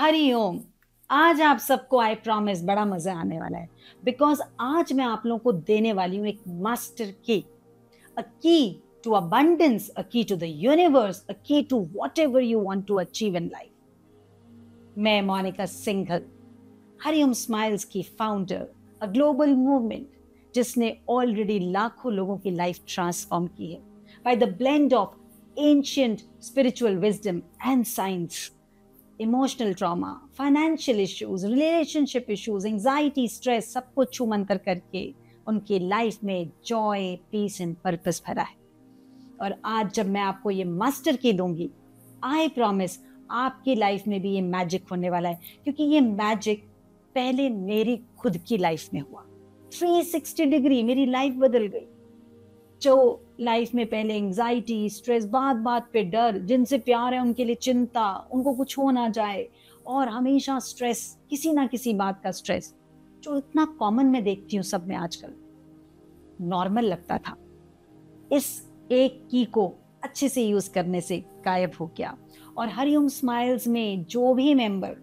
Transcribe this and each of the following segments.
हरिओम। आज आप सबको आई प्रॉमिस बड़ा मजा आने वाला है बिकॉज आज मैं आप लोगों को देने वाली हूँ एक मास्टर की, अ की to abundance, a key to the universe, a key to whatever you want to achieve in life. मैं मोनिका सिंघल, हरिओम स्माइल्स की फाउंडर, अ ग्लोबल मूवमेंट जिसने ऑलरेडी लाखों लोगों की लाइफ ट्रांसफॉर्म की है by the blend of ancient spiritual wisdom and science. Emotional trauma, financial issues, relationship issues, anxiety, stress, सबको छू मंतर करके उनकी लाइफ में जॉय, पीस एंड पर्पस भरा है। और आज जब मैं आपको ये मास्टर की दूंगी, आई प्रॉमिस आपकी लाइफ में भी ये मैजिक होने वाला है, क्योंकि ये मैजिक पहले मेरी खुद की लाइफ में हुआ। 360 डिग्री मेरी लाइफ बदल गई। जो लाइफ में पहले एंजाइटी, स्ट्रेस, बात बात पे डर, जिनसे प्यार है उनके लिए चिंता, उनको कुछ हो ना जाए, और हमेशा स्ट्रेस, किसी ना किसी बात का स्ट्रेस, जो इतना कॉमन मैं देखती हूँ सब में आजकल, नॉर्मल लगता था, इस एक की को अच्छे से यूज करने से गायब हो गया। और हरिओम स्माइल्स में जो भी मेंबर,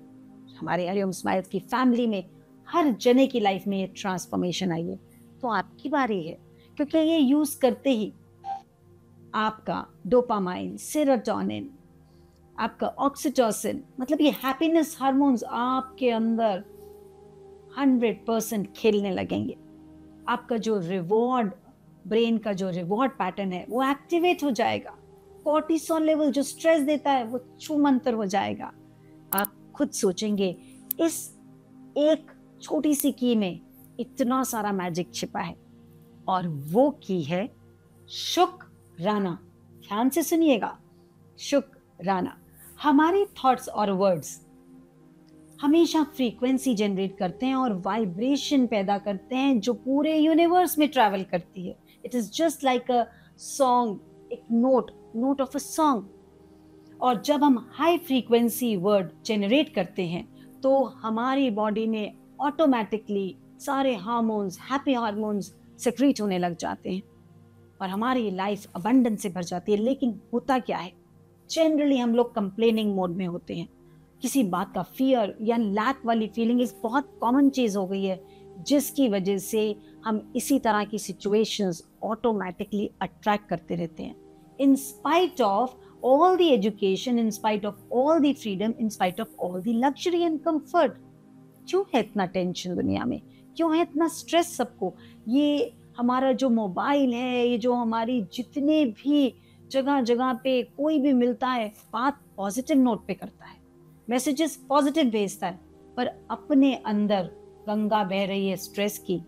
हमारे हरिओम स्माइल्स की फैमिली में हर जने की लाइफ में ये ट्रांसफॉर्मेशन आई है, तो आपकी बारी है, क्योंकि ये यूज करते ही आपका डोपामाइन, सेरोटोनिन, आपका ऑक्सीटोसिन, मतलब ये हैप्पीनेस हार्मोन्स आपके अंदर 100% खेलने लगेंगे। आपका जो रिवॉर्ड, ब्रेन का जो रिवॉर्ड पैटर्न है वो एक्टिवेट हो जाएगा। कॉर्टिसोल लेवल जो स्ट्रेस देता है वो छूमंतर हो जाएगा। आप खुद सोचेंगे इस एक छोटी सी की में इतना सारा मैजिक छिपा है, और वो की है शुक्राना। ध्यान से सुनिएगा, शुक्राना। हमारे थॉट्स और वर्ड्स हमेशा फ्रीक्वेंसी जनरेट करते हैं और वाइब्रेशन पैदा करते हैं जो पूरे यूनिवर्स में ट्रैवल करती है। It is just like a song, एक नोट ऑफ अ सॉन्ग। और जब हम हाई फ्रीक्वेंसी वर्ड जनरेट करते हैं तो हमारी बॉडी में ऑटोमेटिकली सारे हार्मोन्स, हैप्पी हार्मोन्स सेक्रेट होने लग जाते हैं और हमारी लाइफ अबंडेंस से भर जाती है। लेकिन होता क्या है, जनरली हम लोग कंप्लेनिंग मोड में होते हैं। किसी बात का फियर या लैक वाली फीलिंग एक बहुत कॉमन चीज हो गई है, जिसकी वजह से हम इसी तरह की सिचुएशंस ऑटोमेटिकली अट्रैक्ट करते रहते हैं। In spite of all the education, in spite of all the freedom, in spite of all the luxury and comfort. क्यों है इतना टेंशन दुनिया में, क्यों है इतना स्ट्रेस सबको? ये हमारा जो मोबाइल है, ये जो हमारी जितने भी जगह जगह पे कोई भी मिलता है, बात पॉजिटिव नोट पे करता है, मैसेजेस पॉजिटिव भेजता है, पर अपने अंदर गंगा बह रही है स्ट्रेस की,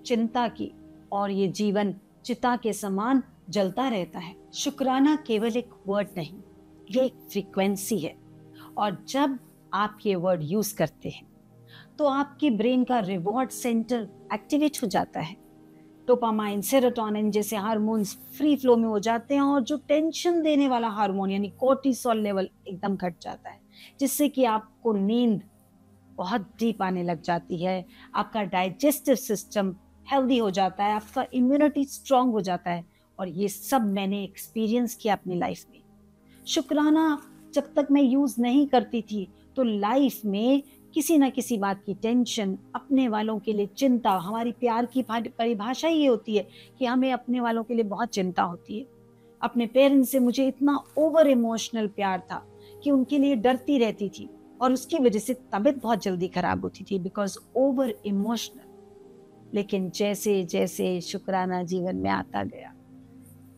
चिंता की, और ये जीवन चिता के समान जलता रहता है। शुक्राना केवल एक वर्ड नहीं, ये एक फ्रीक्वेंसी है। और जब आप ये वर्ड यूज करते हैं तो आपके ब्रेन का रिवॉर्ड सेंटर एक्टिवेट हो जाता है। डोपामाइन, सेरोटोनिन जैसे हार्मोन्स फ्री फ्लो में हो जाते हैं, और जो टेंशन देने वाला हार्मोन यानी कोर्टिसोल लेवल एकदम घट जाता है, जिससे कि आपको नींद बहुत डीप आने लग जाती है, आपका डाइजेस्टिव सिस्टम हेल्दी हो जाता है, आपका इम्यूनिटी स्ट्रांग हो जाता है। और ये सब मैंने एक्सपीरियंस किया अपनी लाइफ में। शुक्राना जब तक मैं यूज नहीं करती थी तो लाइफ में किसी ना किसी बात की टेंशन, अपने वालों के लिए चिंता, हमारी प्यार की परिभाषा ये होती है कि हमें अपने वालों के लिए बहुत चिंता होती है। अपने पेरेंट्स से मुझे इतना ओवर इमोशनल प्यार था कि उनके लिए डरती रहती थी, और उसकी वजह से तबीयत बहुत जल्दी खराब होती थी, बिकॉज ओवर इमोशनल। लेकिन जैसे जैसे शुक्राना जीवन में आता गया,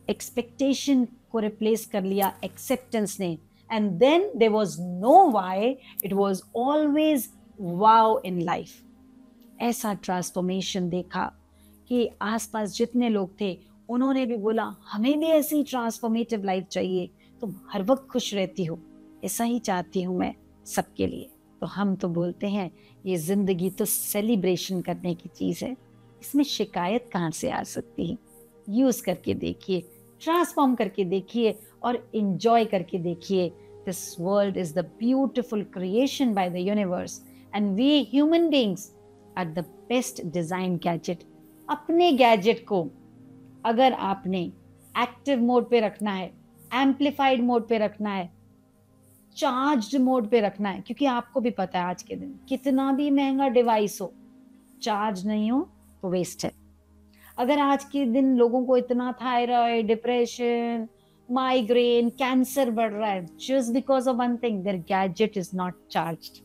एक्सपेक्टेशन को रिप्लेस कर लिया एक्सेप्टेंस ने, and then there was no why, it was always wow in life. ऐसा ट्रांसफॉर्मेशन देखा कि आसपास जितने लोग थे उन्होंने भी बोला हमें भी ऐसी ट्रांसफॉर्मेटिव लाइफ चाहिए, तुम हर वक्त खुश रहती हो, ऐसा ही चाहती हूँ मैं सबके लिए। तो हम तो बोलते हैं ये जिंदगी तो सेलिब्रेशन करने की चीज है, इसमें शिकायत कहाँ से आ सकती है? यूज करके देखिए, ट्रांसफॉर्म करके देखिए, और इंजॉय करके देखिए। This world is the beautiful creation by the universe, and we human beings are the best design gadget. अपने गैजेट को अगर आपने एक्टिव मोड पे रखना है, एम्पलीफाइड मोड पे रखना है, चार्ज्ड मोड पे रखना है, क्योंकि आपको भी पता है आज के दिन कितना भी महंगा डिवाइस हो, चार्ज नहीं हो तो वेस्ट है। अगर आज के दिन लोगों को इतना थायराइड, डिप्रेशन, माइग्रेन, कैंसर बढ़ रहा है, just because of one thing, their gadget is not charged.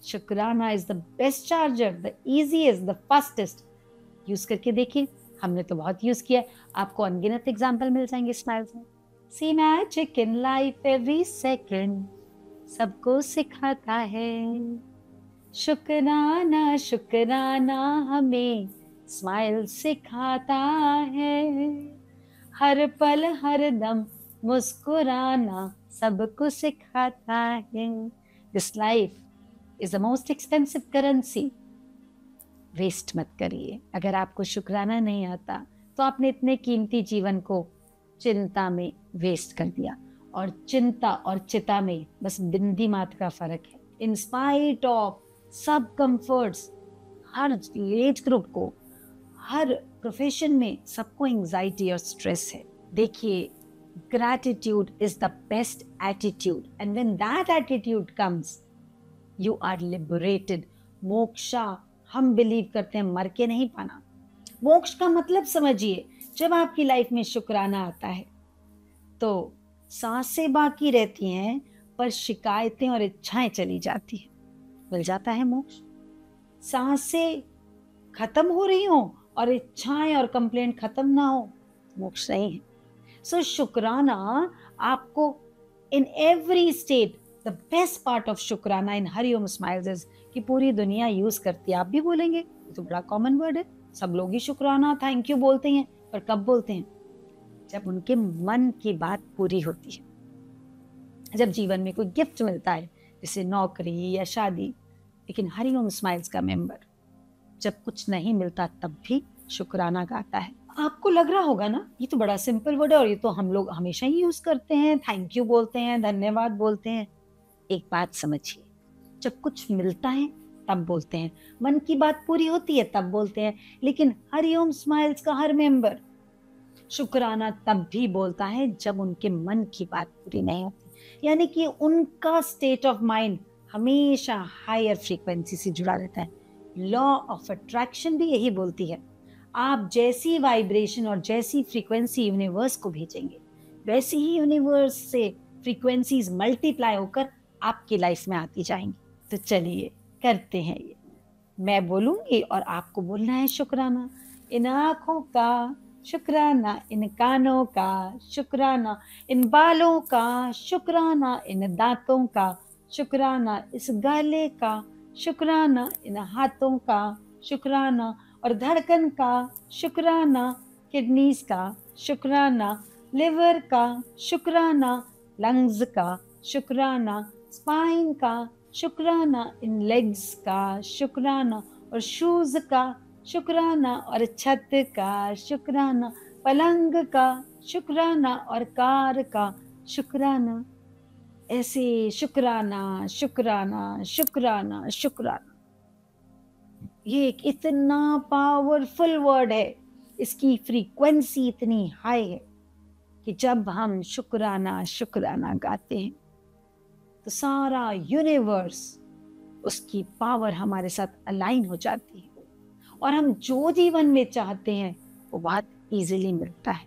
शुक्राना is the best charger, the easiest, the fastest. Use करके देखिए, हमने तो बहुत यूज किया है, आपको अनगिनत एग्जाम्पल मिल जाएंगे स्माइल्स में। See magic in life every second, सबको सिखाता है शुक्राना, शुक्राना हमें स्माइल सिखाता है, हर पल हर दम मुस्कुराना सबको सिखाता है। This life is the most expensive currency, waste मत करिए। अगर आपको शुक्राना नहीं आता तो आपने इतने कीमती जीवन को चिंता में वेस्ट कर दिया। और चिंता और चिता में बस बिंदी मात्र का फर्क है। इन स्पाइट ऑफ सब कंफर्ट्स, हर एज ग्रुप को, हर प्रोफेशन में सबको एंजाइटी और स्ट्रेस है। देखिए, gratitude is the best attitude, and when that attitude comes you are liberated. Moksha हम बिलीव करते हैं मर के नहीं पाना। मोक्ष का मतलब समझिए, जब आपकी लाइफ में शुक्राना आता है तो सांसें बाकी रहती हैं पर शिकायतें और इच्छाएं चली जाती हैं, मिल जाता है मोक्ष। सांसें खत्म हो रही हो और इच्छाएं और कंप्लेंट खत्म ना हो, मोक्ष नहीं है। सो शुक्राना आपको in every state, the best part of शुक्राना इन हरिओम स्माइल्स इज कि पूरी दुनिया यूज करती है। आप भी बोलेंगे, ये तो बड़ा कॉमन वर्ड है, सब लोग ही शुक्राना थैंक यू बोलते हैं, पर कब बोलते हैं? जब उनके मन की बात पूरी होती है, जब जीवन में कोई गिफ्ट मिलता है, जैसे नौकरी या शादी। लेकिन हरिओम स्माइल्स का मेंबर जब कुछ नहीं मिलता तब भी शुक्राना गाता है। आपको लग रहा होगा ना, ये तो बड़ा सिंपल वर्ड है और ये तो हम लोग हमेशा ही यूज करते हैं, थैंक यू बोलते हैं, धन्यवाद बोलते हैं। एक बात समझिए, जब कुछ मिलता है तब बोलते हैं, मन की बात पूरी होती है तब बोलते हैं। लेकिन हरिओम स्माइल्स का हर मेंबर शुक्राना तब भी बोलता है जब उनके मन की बात पूरी नहीं होती, यानी कि उनका स्टेट ऑफ माइंड हमेशा हायर फ्रीक्वेंसी से जुड़ा रहता है। लॉ ऑफ अट्रैक्शन भी यही बोलती है, आप जैसी वाइब्रेशन और जैसी फ्रीक्वेंसी यूनिवर्स को भेजेंगे, वैसे ही यूनिवर्स से फ्रीक्वेंसीज मल्टीप्लाई होकर आपकी लाइफ में आती जाएंगी। तो चलिए करते हैं ये, मैं बोलूंगी और आपको बोलना है शुक्राना। इन आँखों का शुक्राना, इन कानों का शुक्राना, इन बालों का शुक्राना, इन दांतों का शुक्राना, इस गले का शुक्राना, इन हाथों का शुक्राना, और धड़कन का शुक्राना, किडनीज का शुक्राना, लिवर का शुक्राना, लंग्स का शुक्राना, स्पाइन का शुक्राना, इन लेग्स का शुक्राना, और शूज का शुक्राना, और छत का शुक्राना, पलंग का शुक्राना, और कार का शुक्राना। ऐसे शुक्राना शुक्राना शुक्राना शुक्राना, ये एक इतना पावरफुल वर्ड है, इसकी फ्रीक्वेंसी इतनी हाई है कि जब हम शुक्राना शुक्राना गाते हैं तो सारा यूनिवर्स, उसकी पावर हमारे साथ अलाइन हो जाती है और हम जो जीवन में चाहते हैं वो बहुत इजीली मिलता है।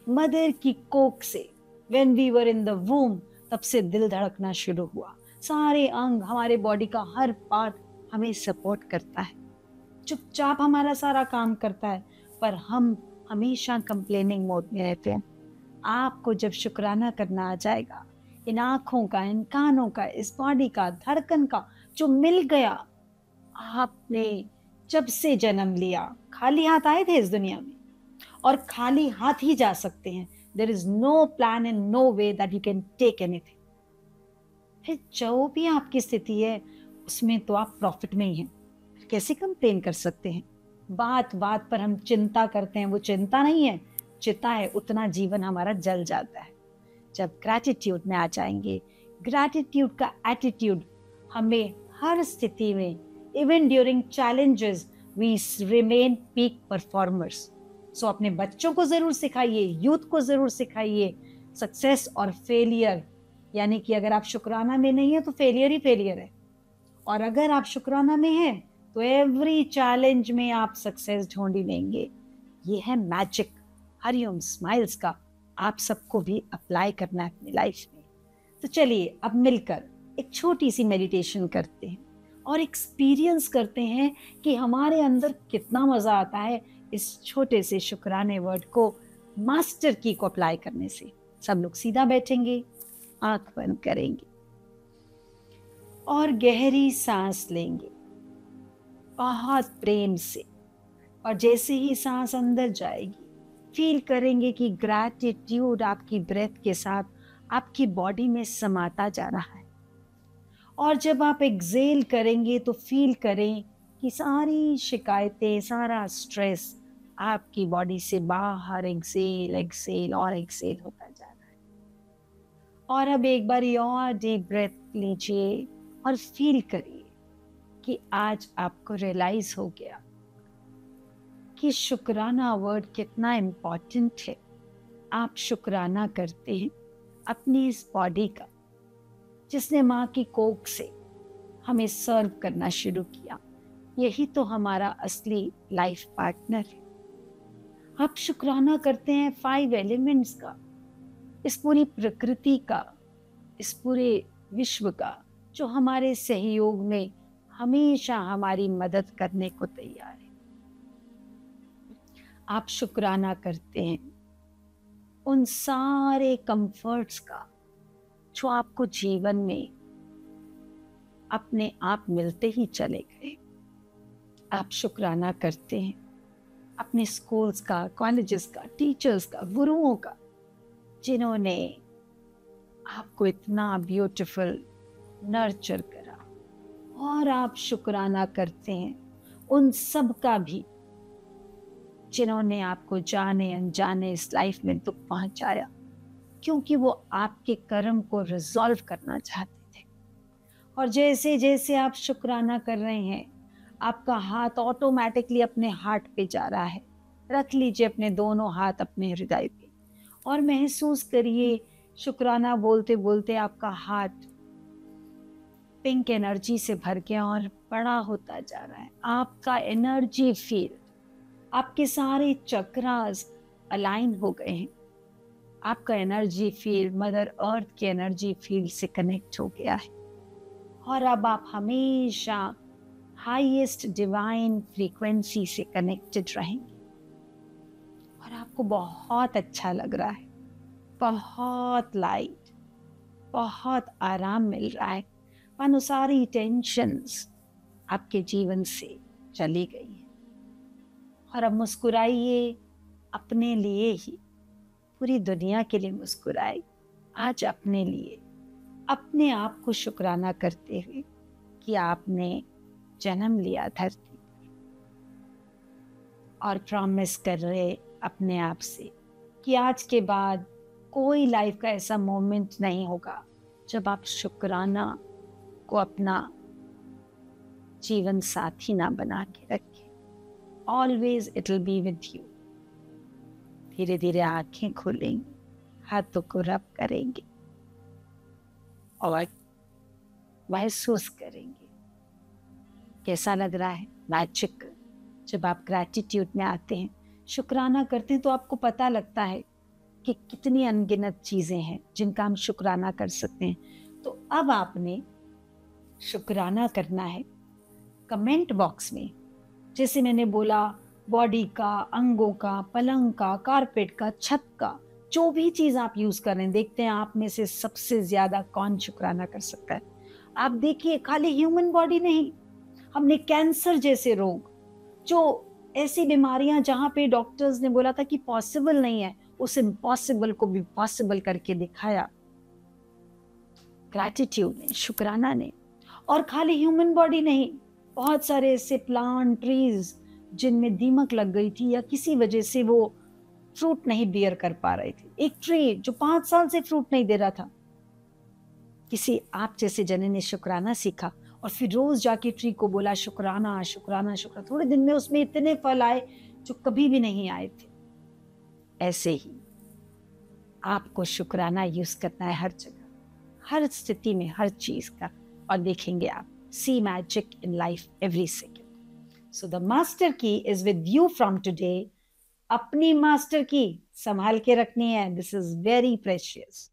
मदर की कोख से when we were in the womb, तब से दिल धड़कना शुरू हुआ, सारे अंग, हमारे बॉडी का हर पार्ट हमें सपोर्ट करता है, चुपचाप हमारा सारा काम करता है, पर हम हमेशा कंप्लेनिंग मोड में रहते हैं। आपको जब शुक्राना करना आ जाएगा, इन आँखों का, इन कानों का, इस बॉडी का, धड़कन का जो मिल गया, आपने जब से जन्म लिया खाली हाथ आए थे इस दुनिया में और खाली हाथ ही जा सकते हैं। There is no plan and no way that you can take anything. फिर जो भी आपकी स्थिति है उसमें तो आप प्रॉफिट में ही हैं, कैसे कंप्लेन कर सकते हैं? बात बात पर हम चिंता करते हैं, वो चिंता नहीं है, चिता है, उतना जीवन हमारा जल जाता है। जब ग्रैटिट्यूड में आ जाएंगे, ग्रैटिट्यूड का एटीट्यूड हमें हर स्थिति में, even during challenges, we remain peak performers. So अपने बच्चों को जरूर सिखाइए, यूथ को जरूर सिखाइए, सक्सेस और फेलियर यानी कि अगर आप शुक्राना में नहीं है तो फेलियर ही फेलियर है, और अगर आप शुक्राना में हैं तो एवरी चैलेंज में आप सक्सेस ढूंढ ही लेंगे। ये है मैजिक हरिओम स्माइल्स का, आप सबको भी अप्लाई करना है अपनी लाइफ में। तो चलिए अब मिलकर एक छोटी सी मेडिटेशन करते हैं और एक्सपीरियंस करते हैं कि हमारे अंदर कितना मजा आता है इस छोटे से शुक्राने वर्ड को मास्टर की को अप्लाई करने से। सब लोग सीधा बैठेंगे, आंख बंद करेंगे और गहरी सांस लेंगे बहुत प्रेम से। और जैसे ही सांस अंदर जाएगी फील करेंगे कि ग्रैटिट्यूड आपकी ब्रेथ के साथ आपकी बॉडी में समाता जा रहा है। और जब आप एक्सेल करेंगे तो फील करें कि सारी शिकायतें, सारा स्ट्रेस आपकी बॉडी से बाहर एक्सेल एक्सेल और एक्सेल होता जा रहा है। और अब एक बार और डीप ब्रेथ लीजिए और फील करिए कि आज आपको रियलाइज हो गया कि शुक्राना वर्ड कितना इम्पोर्टेंट है। आप शुक्राना करते हैं अपनी इस बॉडी का जिसने माँ की कोख से हमें सर्व करना शुरू किया। यही तो हमारा असली लाइफ पार्टनर है। आप शुक्राना करते हैं 5 एलिमेंट्स का, इस पूरी प्रकृति का, इस पूरे विश्व का जो हमारे सहयोग में हमेशा हमारी मदद करने को तैयार है। आप शुक्राना करते हैं उन सारे कंफर्ट्स का जो आपको जीवन में अपने आप मिलते ही चले गए। आप शुक्राना करते हैं अपने स्कूल्स का, कॉलेजेस का, टीचर्स का, गुरुओं का जिन्होंने आपको इतना ब्यूटीफुल नर्चर करा। और आप शुक्राना करते हैं उन सब का भी जिन्होंने आपको जाने अनजाने इस लाइफ में दुख पहुंचाया, क्योंकि वो आपके कर्म को रिजॉल्व करना चाहते थे। और जैसे जैसे आप शुक्राना कर रहे हैं आपका हाथ ऑटोमेटिकली अपने हार्ट पे जा रहा है। रख लीजिए अपने दोनों हाथ अपने हृदय पे और महसूस करिए शुक्राना बोलते बोलते आपका हाथ पिंक एनर्जी से भर के और बड़ा होता जा रहा है। आपका एनर्जी फील्ड, आपके सारे चक्रास अलाइन हो गए हैं। आपका एनर्जी फील्ड मदर अर्थ के एनर्जी फील्ड से कनेक्ट हो गया है और अब आप हमेशा हाईएस्ट डिवाइन फ्रीक्वेंसी से कनेक्टेड रहेंगे। और आपको बहुत अच्छा लग रहा है, बहुत लाइट, बहुत आराम मिल रहा है। मानो सारी टेंशन्स आपके जीवन से चली गई है। और अब मुस्कुराइए अपने लिए ही, पूरी दुनिया के लिए मुस्कुराए। आज अपने लिए, अपने आप को शुक्राना करते हुए कि आपने जन्म लिया धरती पर। और प्रॉमिस कर रहे अपने आप से कि आज के बाद कोई लाइफ का ऐसा मोमेंट नहीं होगा जब आप शुक्राना को अपना जीवन साथी ना बना के रखें। Always it will be with you. धीरे धीरे आंखें खोलेंगे, हाथों को रब करेंगे और महसूस करेंगे कैसा लग रहा है मैजिक। जब आप ग्रैटिट्यूड में आते हैं, शुक्राना करते हैं, तो आपको पता लगता है कि कितनी अनगिनत चीज़ें हैं जिनका हम शुक्राना कर सकते हैं। तो अब आपने शुक्राना करना है कमेंट बॉक्स में। जैसे मैंने बोला, बॉडी का, अंगों का, पलंग का, कारपेट का, छत का, जो भी चीज़ आप यूज़ कर रहे हैं, देखते हैं आप में से सबसे ज़्यादा कौन शुक्राना कर सकता है। आप देखिए, खाली ह्यूमन बॉडी नहीं, हमने कैंसर जैसे रोग, जो ऐसी बीमारियां जहां पे डॉक्टर्स ने बोला था कि पॉसिबल नहीं है, उस इम्पॉसिबल को भी पॉसिबल करके दिखाया ग्रैटिट्यूड ने, शुक्राना ने। और खाली ह्यूमन बॉडी नहीं, बहुत सारे ऐसे प्लांट, ट्रीज जिनमें दीमक लग गई थी या किसी वजह से वो फ्रूट नहीं बियर कर पा रहे थे। एक ट्री जो 5 साल से फ्रूट नहीं दे रहा था, किसी आप जैसे जने ने शुक्राना सीखा और फिर रोज जाके ट्री को बोला शुक्राना शुक्राना शुक्राना। थोड़े दिन में उसमें इतने फल आए जो कभी भी नहीं आए थे। ऐसे ही आपको शुक्राना यूज करना है हर जगह। हर स्थिति में हर चीज का, और देखेंगे आप see magic in life every second. So the master key is with you from today. अपनी मास्टर की संभाल के रखनी है, दिस इज वेरी प्रेशियस।